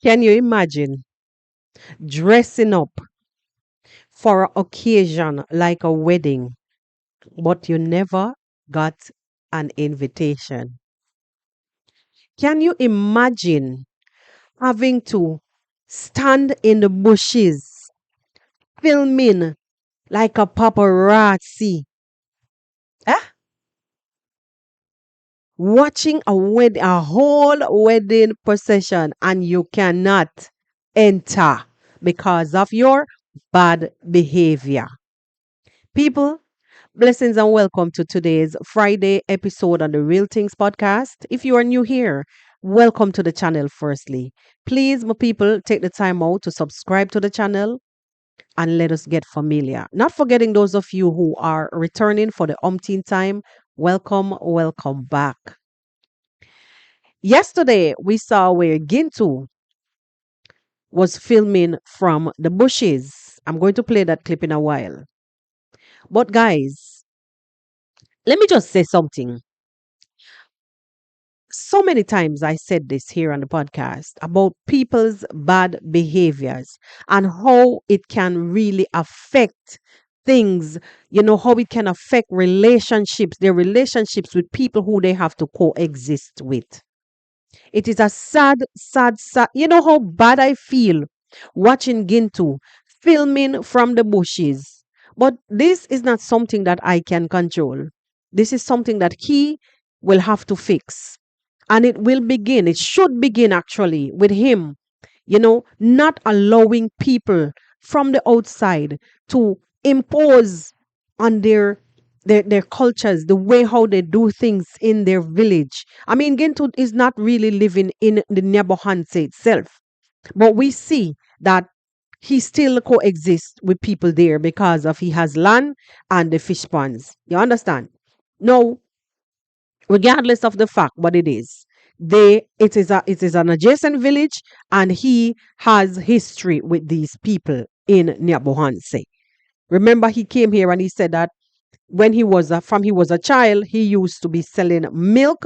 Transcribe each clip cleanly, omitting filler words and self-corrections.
Can you imagine dressing up for an occasion like a wedding, but you never got an invitation? Can you imagine having to stand in the bushes filming like a paparazzi? Eh? Watching a whole wedding procession and you cannot enter because of your bad behavior. People, blessings and welcome to today's Friday episode on the Real Things podcast. If you are new here, welcome to the channel firstly. Please, my people, take the time out to subscribe to the channel and let us get familiar. Not forgetting those of you who are returning for the umpteenth time, welcome back. Yesterday, we saw where Gintu was filming from the bushes. I'm going to play that clip in a while. But, guys, let me just say something. So many times I said this here on the podcast about people's bad behaviors and how it can really affect things, how it can affect relationships, their relationships with people who they have to coexist with. It is a sad. You know how bad I feel watching Gintu filming from the bushes. But this is not something that I can control. This is something that he will have to fix. And it should begin actually with him, not allowing people from the outside to impose on their cultures, the way how they do things in their village. I mean, Gintu is not really living in the Nyabohanse itself, but we see that he still coexists with people there because of he has land and the fish ponds. You understand? No, regardless of the fact what it is, it is an adjacent village, and he has history with these people in Nyabohanse. Remember, he came here and he said that when he was a child, he used to be selling milk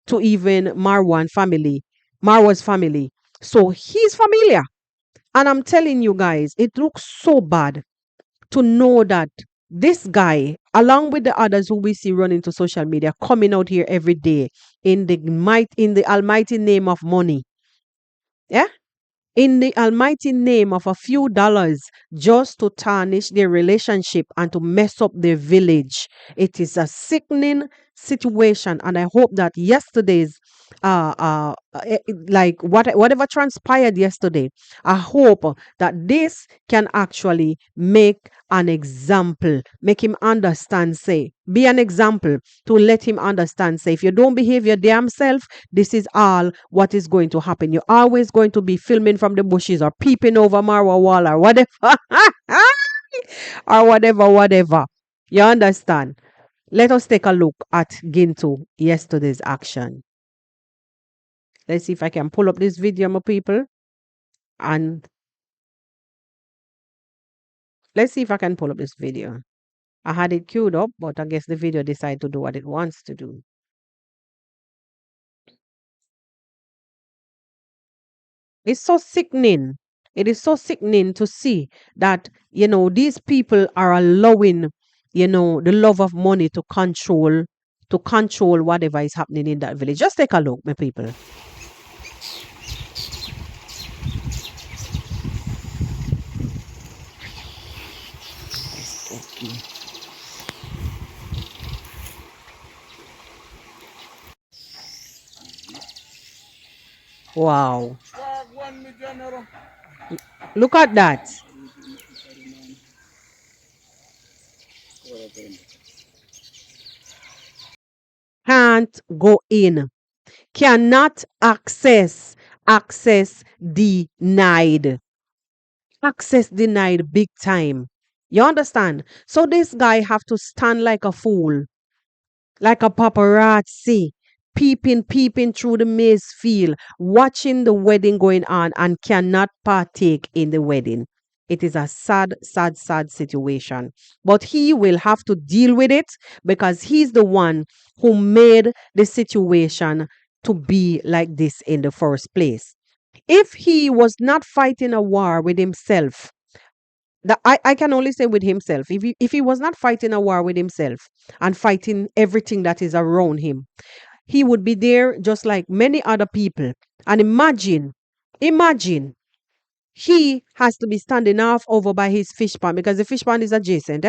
to even Marwa's family. So he's familiar. And I'm telling you guys, it looks so bad to know that this guy, along with the others who we see running to social media, coming out here every day in the almighty name of money. Yeah, in the almighty name of a few dollars, just to tarnish their relationship and to mess up their village. It is a sickening situation, and I hope that yesterday's like whatever transpired yesterday, I hope that this can actually make an example, make him understand, say, be an example to let him understand, say, if you don't behave your damn self, this is all what is going to happen. You're always going to be filming from the bushes or peeping over Marwa wall or whatever. Or whatever. You understand? Let us take a look at Gintu yesterday's action. Let's see if I can pull up this video, my people. And let's see if I can pull up this video. I had it queued up, but I guess the video decided to do what it wants to do. It's so sickening. It is so sickening to see that, these people are allowing, the love of money to control whatever is happening in that village. Just take a look, my people. Wow. Look at that. Can't go in. Cannot access. Access denied. Access denied big time. You understand? So this guy have to stand like a fool, like a paparazzi, peeping through the maize field, watching the wedding going on and cannot partake in the wedding. It is a sad situation. But he will have to deal with it because he's the one who made the situation to be like this in the first place. If he was not fighting a war with himself, I can only say with himself. If he was not fighting a war with himself and fighting everything that is around him, he would be there just like many other people. And imagine he has to be standing off over by his fish pond because the fish pond is adjacent.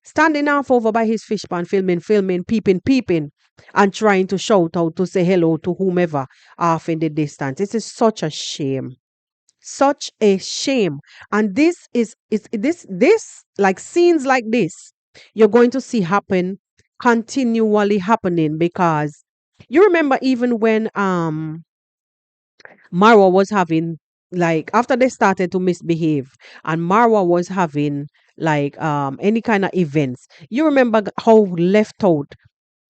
Standing off over by his fish pond, filming, peeping, and trying to shout out to say hello to whomever off in the distance. It is such a shame. Such a shame. And this like scenes like this, you're going to see happen continually happening because you remember even when Marwa was having, like, after they started to misbehave and Marwa was having like any kind of events. You remember how left out.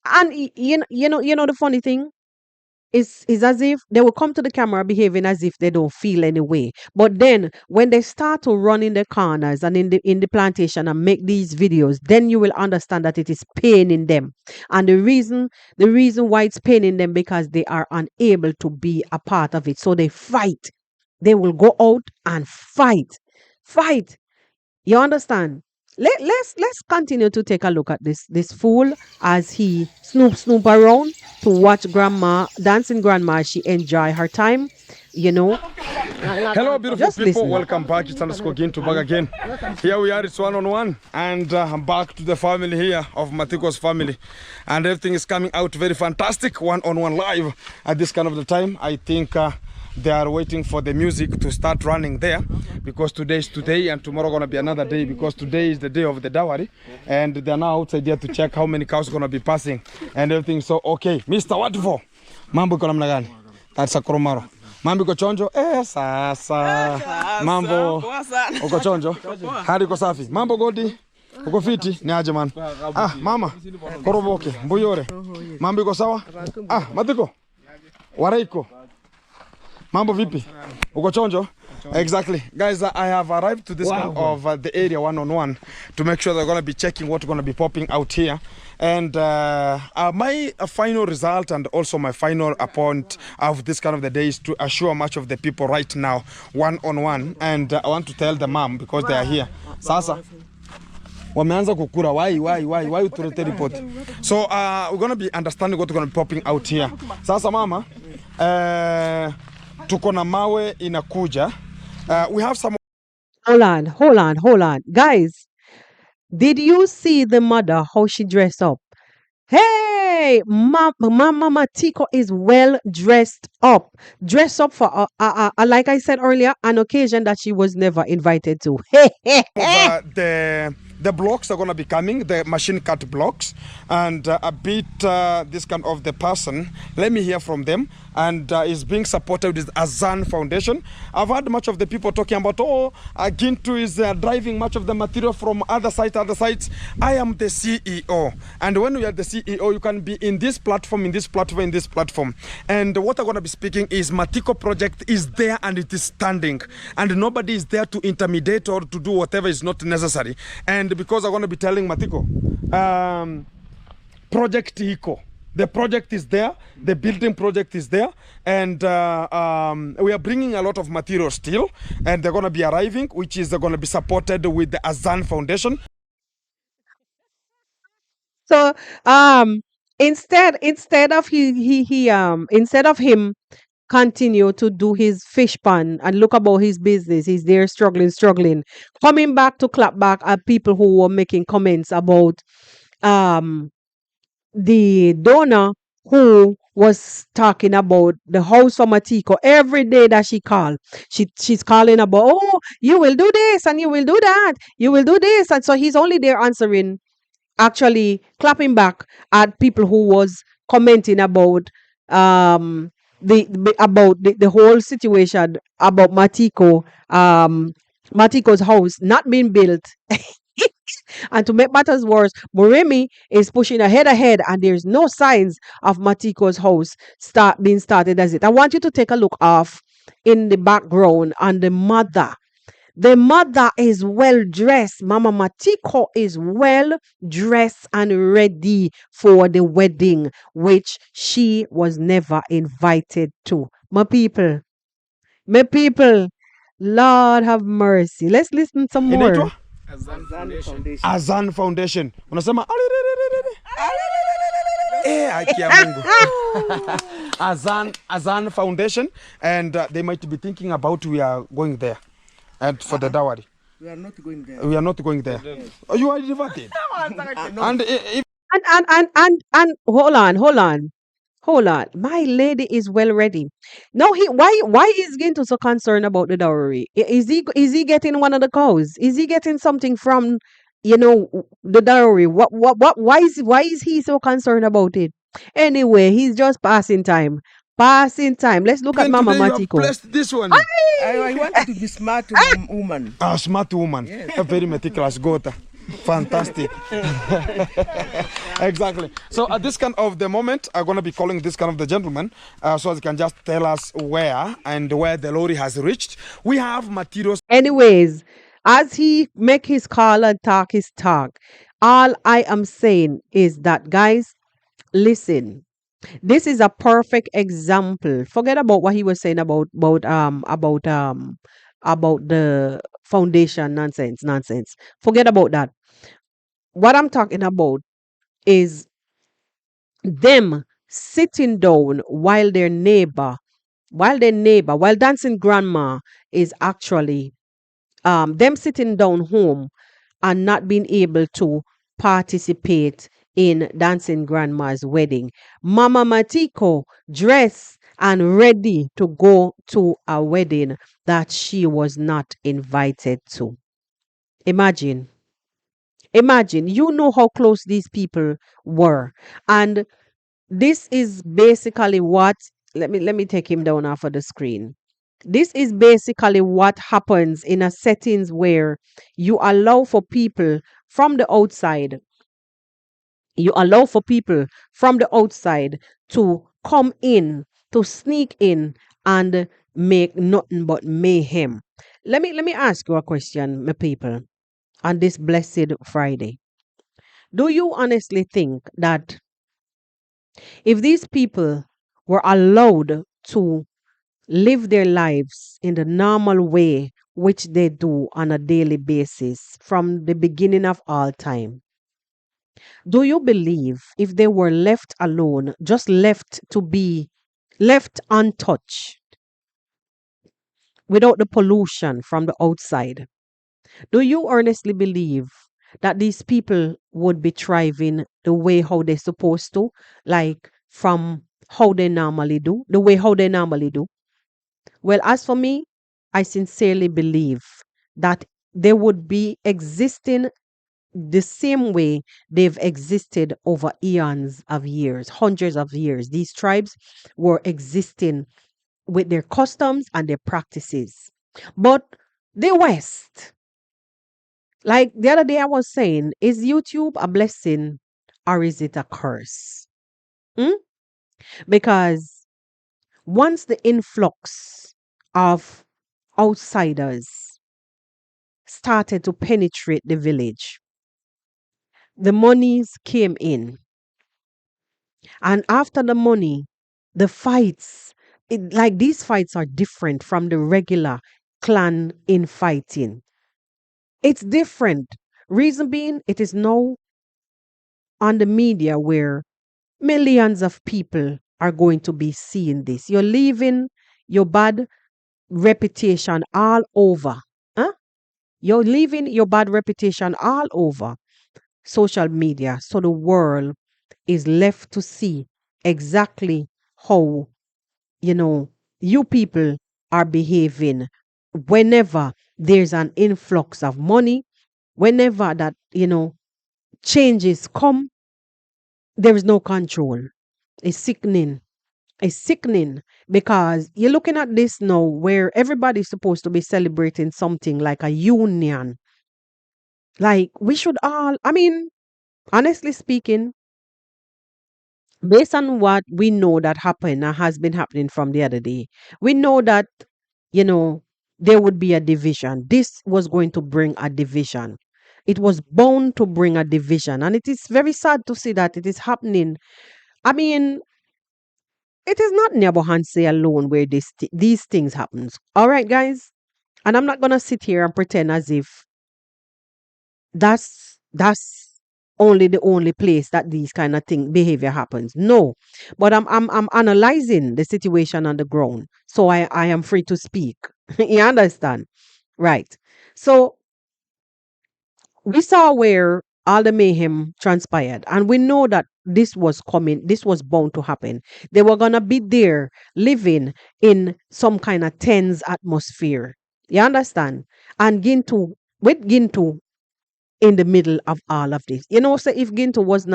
And you know the funny thing is as if they will come to the camera behaving as if they don't feel any way. But then when they start to run in the corners and in the plantation and make these videos, then you will understand that it is paining them. And the reason why it's paining them because they are unable to be a part of it. So they fight. They will go out and fight. Fight. You understand? Let's continue to take a look at this fool as he snoop around to watch grandma dancing grandma as she enjoy her time, you know. Hello, beautiful Just people. listen. Welcome back. It's underscore again to back again. Here we are. It's one on one, and I'm back to the family here of Matiko's family, and everything is coming out very fantastic. One on one live at this kind of the time. I think they are waiting for the music to start running there because today is today and tomorrow gonna be another day because today is the day of the dowry, and they're now outside here to check how many cows gonna be passing and everything. So okay, Mr. Wonderful, mambo iko namna gani? That's a Koromaro. Mambo iko chonjo? Sasa. Mambo. Uko chonjo? Hadi uko safi. Mambo Godi? Uko fiti? Ni aje man? Mama. Koroboke. Mbuyore. Mambo iko sawa? Matiko. Waraiko. Mambo vipi? Uko chonjo? Exactly. Guys, I have arrived to this kind of the area one on one to make sure they're going to be checking what's going to be popping out here. And my final result and also my final point of this kind of the day is to assure much of the people right now one on one. And I want to tell the mom because they are here. Sasa. Wameanza kukura. Why you to report? So we're going to be understanding what's going to be popping out here. Sasa mama, tuko na mawe inakuja. We have some. Hold on. Guys, did you see the mother how she dressed up? Hey, Mama Matiko is well dressed up. Dressed up for, like I said earlier, an occasion that she was never invited to. The blocks are going to be coming, the machine cut blocks, and a bit this kind of the person. Let me hear from them. And is being supported with Azan Foundation. I've heard much of the people talking about, Gintu is driving much of the material from other sites. I am the CEO. And when you are the CEO, you can be in this platform. And what I'm going to be speaking is Matiko project is there and it is standing. And nobody is there to intimidate or to do whatever is not necessary. And because I'm going to be telling Matiko, Project Hiko. The project is there, the building project is there, and we are bringing a lot of material still, and they're going to be arriving, which is going to be supported with the Azan Foundation. So instead of him continue to do his fish pond and look about his business, he's there struggling, coming back to clap back at people who were making comments about the donor who was talking about the house for Matiko. Every day that she called, she's calling about, oh, you will do this and you will do that, you will do this. And so he's only there answering, actually clapping back at people who was commenting about the whole situation about Matiko's house not being built. And to make matters worse, Moremi is pushing ahead, and there's no signs of Matiko's house being started as it. I want you to take a look off in the background on the mother. The mother is well dressed. Mama Matiko is well dressed and ready for the wedding, which she was never invited to. My people, My people, Lord have mercy. Let's listen some more. Inaitwa Azan Foundation. Unasema haki ya Mungu. Azan Foundation, and they might be thinking about we are going there and for the dowry. We are not going there. We are not going there. Oh, you are diverted. And if And hold on. Hold on. My lady is well ready. Now why is Ginto so concerned about the dowry? Is he getting one of the cows? Is he getting something from the dowry? What why is he so concerned about it? Anyway, he's just passing time. Passing time. Let's look at then Mama today you have Matiko. blessed this one. I want you to be smart, woman. A smart woman. Yes. A very meticulous gota. Fantastic. Exactly. So at this kind of the moment, I'm going to be calling this kind of the gentleman so they can just tell us where the lorry has reached. We have materials. Anyways, as he make his call and talk his talk, all I am saying is that guys, listen. This is a perfect example. Forget about what he was saying about the foundation nonsense. Forget about that. What I'm talking about is them sitting down while dancing grandma is actually them sitting down home and not being able to participate in dancing grandma's wedding. Mama Matiko dressed and ready to go to a wedding that she was not invited to. Imagine, imagine, you know how close these people were. And this is basically what let me take him down off of the screen. This is basically what happens in a settings where you allow for people from the outside you allow for people from the outside to come in, to sneak in and make nothing but mayhem. Let me ask you a question, my people, on this blessed Friday. Do you honestly think that if these people were allowed to live their lives in the normal way which they do on a daily basis from the beginning of all time, do you believe if they were left alone, just left to be left untouched without the pollution from the outside, do you earnestly believe that these people would be thriving the way how they're supposed to, like from how they normally do, the way how they normally do? Well, as for me, I sincerely believe that they would be existing the same way they've existed over eons of years, hundreds of years. These tribes were existing with their customs and their practices. But the West, like the other day I was saying, is YouTube a blessing or is it a curse? Hmm? Because once the influx of outsiders started to penetrate the village, the monies came in. And after the money, the fights, like these fights are different from the regular clan infighting. It's different. Reason being, it is now on the media where millions of people are going to be seeing this. You're leaving your bad reputation all over. Huh? You're leaving your bad reputation all over social media. So the world is left to see exactly how, you people are behaving whenever there's an influx of money, whenever that, changes come, there is no control. It's sickening. It's sickening because you're looking at this now where everybody's supposed to be celebrating something like a union. Like we should all, I mean, honestly speaking, based on what we know that happened and has been happening from the other day, we know that, you know, there would be a division. This was going to bring a division. It was bound to bring a division. And it is very sad to see that it is happening. I mean, It is not Nyabohanse alone where these things happens. All right, guys? And I'm not going to sit here and pretend as if that's only the only place that these kind of thing behavior happens. No. But I'm analyzing the situation on the ground. So I am free to speak. You understand? Right. So we saw where all the mayhem transpired, and we know that this was coming, this was bound to happen. They were gonna be there living in some kind of tense atmosphere. You understand? And Gintu, with Gintu in the middle of all of this. You know, so if Gintu was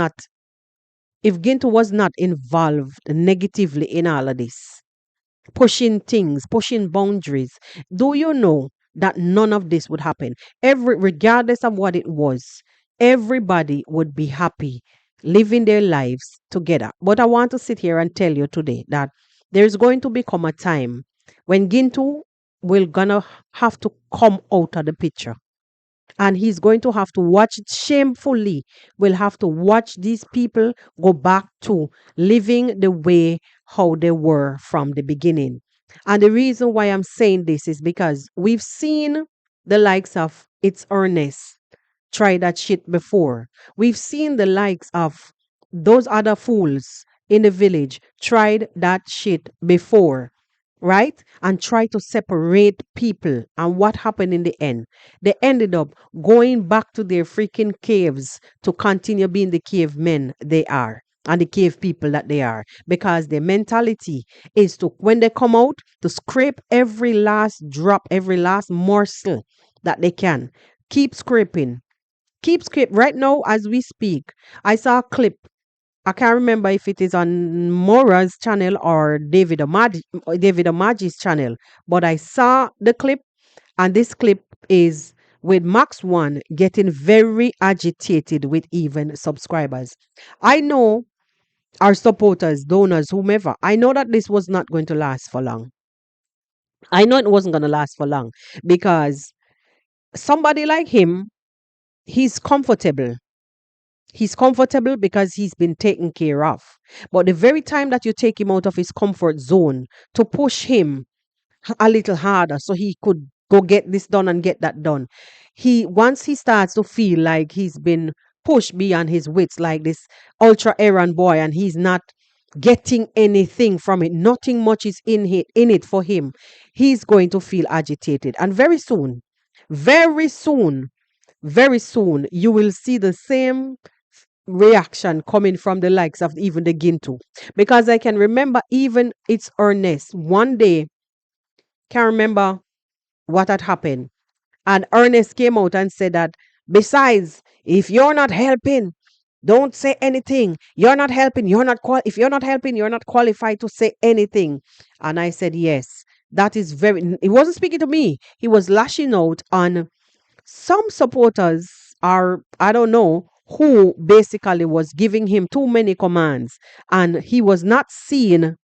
not involved negatively in all of this, pushing things, pushing boundaries, do you know that none of this would happen? Regardless of what it was, everybody would be happy living their lives together. But I want to sit here and tell you today that there's going to become a time when Gintu will gonna have to come out of the picture, and he's going to have to watch it shamefully. Will have to watch these people go back to living the way how they were from the beginning. And the reason why I'm saying this is because we've seen the likes of It's Ernest try that shit before. We've seen the likes of those other fools in the village tried that shit before, right? And try to separate people. And what happened in the end? They ended up going back to their freaking caves to continue being the cavemen they are and the cave people that they are, because their mentality is to, when they come out, to scrape every last drop, every last morsel that they can. Keep scraping. Keep scrape. Right now, as we speak, I saw a clip. I can't remember if it is on Mora's channel or David Amaji's channel, but I saw the clip, and this clip is with Max One getting very agitated with even subscribers. I know our supporters, donors, whomever, I know that this was not going to last for long. I know it wasn't going to last for long, because somebody like him, he's comfortable. He's comfortable because he's been taken care of. But the very time that you take him out of his comfort zone to push him a little harder so he could go get this done and get that done, he, once he starts to feel like he's been pushed beyond his wits, like this ultra errand boy, and he's not getting anything from it, nothing much is in it for him, he's going to feel agitated. And very soon, very soon, you will see the same reaction coming from the likes of even the Gintu. Because I can remember even It's Ernest one day, can't remember what had happened. And Ernest came out and said that, besides, if you're not helping, don't say anything. You're not helping. If you're not helping, you're not qualified to say anything. And I said, yes, that is very. He wasn't speaking to me. He was lashing out on some supporters, are, I don't know who, basically was giving him too many commands, and like he was not seeing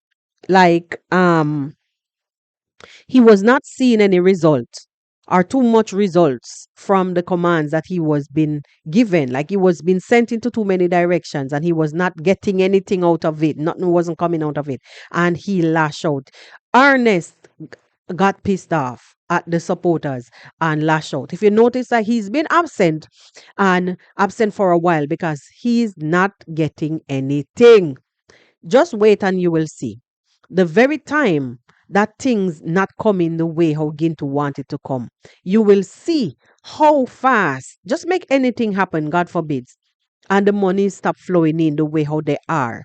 any results, or too much results from the commands that he was being given. Like, he was being sent into too many directions and he was not getting anything out of it. Nothing wasn't coming out of it. And he lashed out. Ernest got pissed off at the supporters and lashed out. If you notice that he's been absent for a while, because he's not getting anything. Just wait and you will see. The very time that things not coming the way how Gintu wanted to come, you will see how fast. Just make anything happen, God forbids, and the money stop flowing in the way how they are.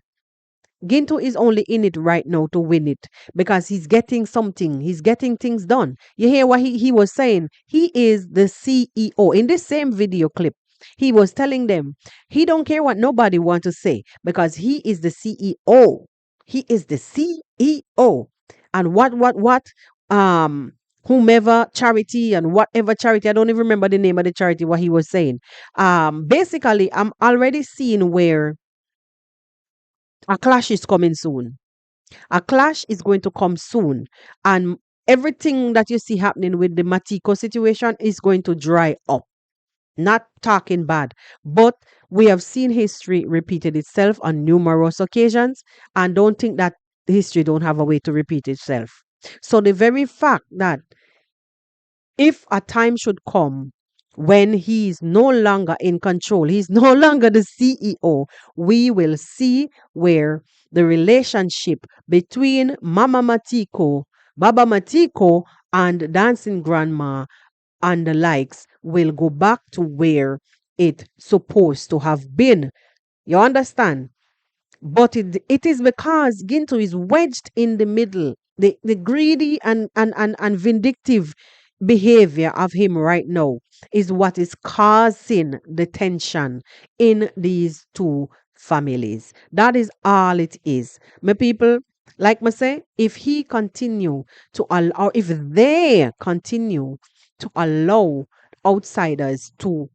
Ginto is only in it right now to win it, because he's getting something. He's getting things done. You hear what he was saying? He is the CEO. In this same video clip, he was telling them he don't care what nobody want to say, because he is the CEO. He is the CEO. And whomever charity and whatever charity, I don't even remember the name of the charity, what he was saying. Basically, I'm already seeing where a clash is coming soon. A clash is going to come soon. And everything that you see happening with the Matiko situation is going to dry up. Not talking bad, but we have seen history repeated itself on numerous occasions. And don't think that history don't have a way to repeat itself. So the very fact that if a time should come when he is no longer in control, he's no longer the CEO, we will see where the relationship between Mama Matiko, Baba Matiko, and Dancing Grandma and the likes will go back to where it supposed to have been. You understand? But it is because Ginto is wedged in the middle. The greedy and vindictive behavior of him right now is what is causing the tension in these two families. That is all it is. My people, like I say, if he continue to allow, or if they continue to allow outsiders to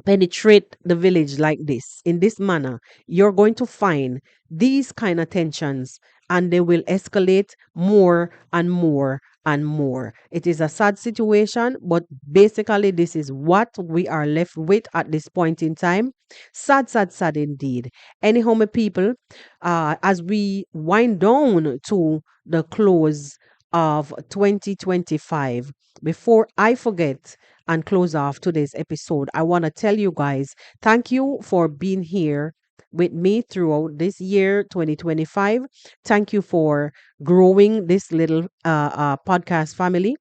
penetrate the village like this in this manner, you're going to find these kind of tensions, and they will escalate more and more and more. It is a sad situation, but basically this is what we are left with at this point in time. Sad, sad, sad indeed. Anyhow, my people, as we wind down to the close of 2025, before I forget and close off today's episode, I want to tell you guys thank you for being here with me throughout this year 2025. Thank you for growing this little podcast family.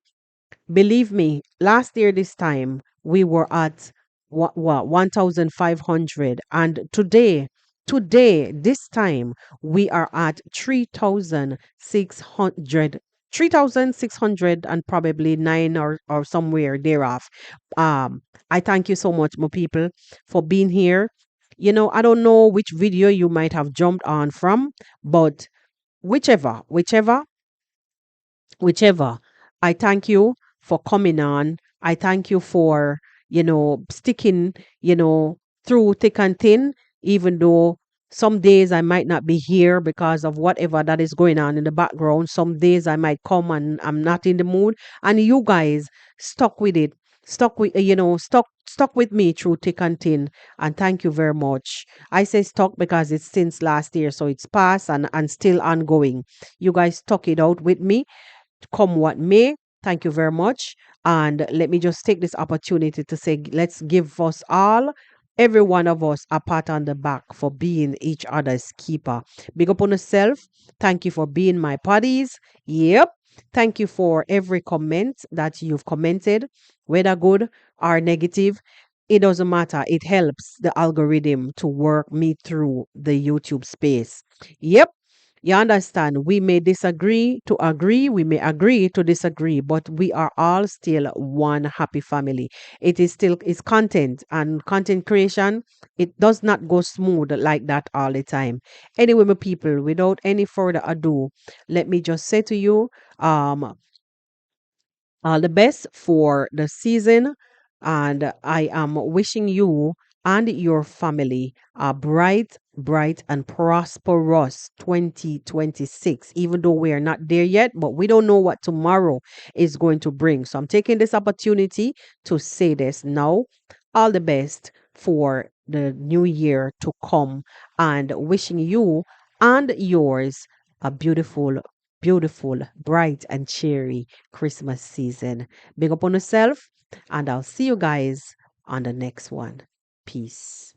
Believe me, last year this time we were at what 1,500, and today this time we are at 3,600. 3,600 and probably nine or somewhere thereof. I thank you so much, my people, for being here. I don't know which video you might have jumped on from, but whichever, whichever. I thank you for coming on. I thank you for, sticking, through thick and thin, even though some days I might not be here because of whatever that is going on in the background. Some days I might come and I'm not in the mood. And you guys stuck with it. Stuck with me through thick and thin. And thank you very much. I say stuck because it's since last year, so it's past and still ongoing. You guys stuck it out with me, come what may. Thank you very much. And let me just take this opportunity to say, let's give us all, every one of us, a pat on the back for being each other's keeper. Big up on yourself. Thank you for being my buddies. Yep. Thank you for every comment that you've commented, whether good or negative. It doesn't matter. It helps the algorithm to work me through the YouTube space. Yep. You understand? We may disagree to agree, we may agree to disagree, but we are all still one happy family. It is still it's content, and content creation. It does not go smooth like that all the time. Anyway, my people, without any further ado, let me just say to you, um, all the best for the season. And I am wishing you and your family a bright, bright, and prosperous 2026. Even though we are not there yet, but we don't know what tomorrow is going to bring. So I'm taking this opportunity to say this now. All the best for the new year to come, and wishing you and yours a beautiful, beautiful, bright, and cheery Christmas season. Big up on yourself, and I'll see you guys on the next one. Peace.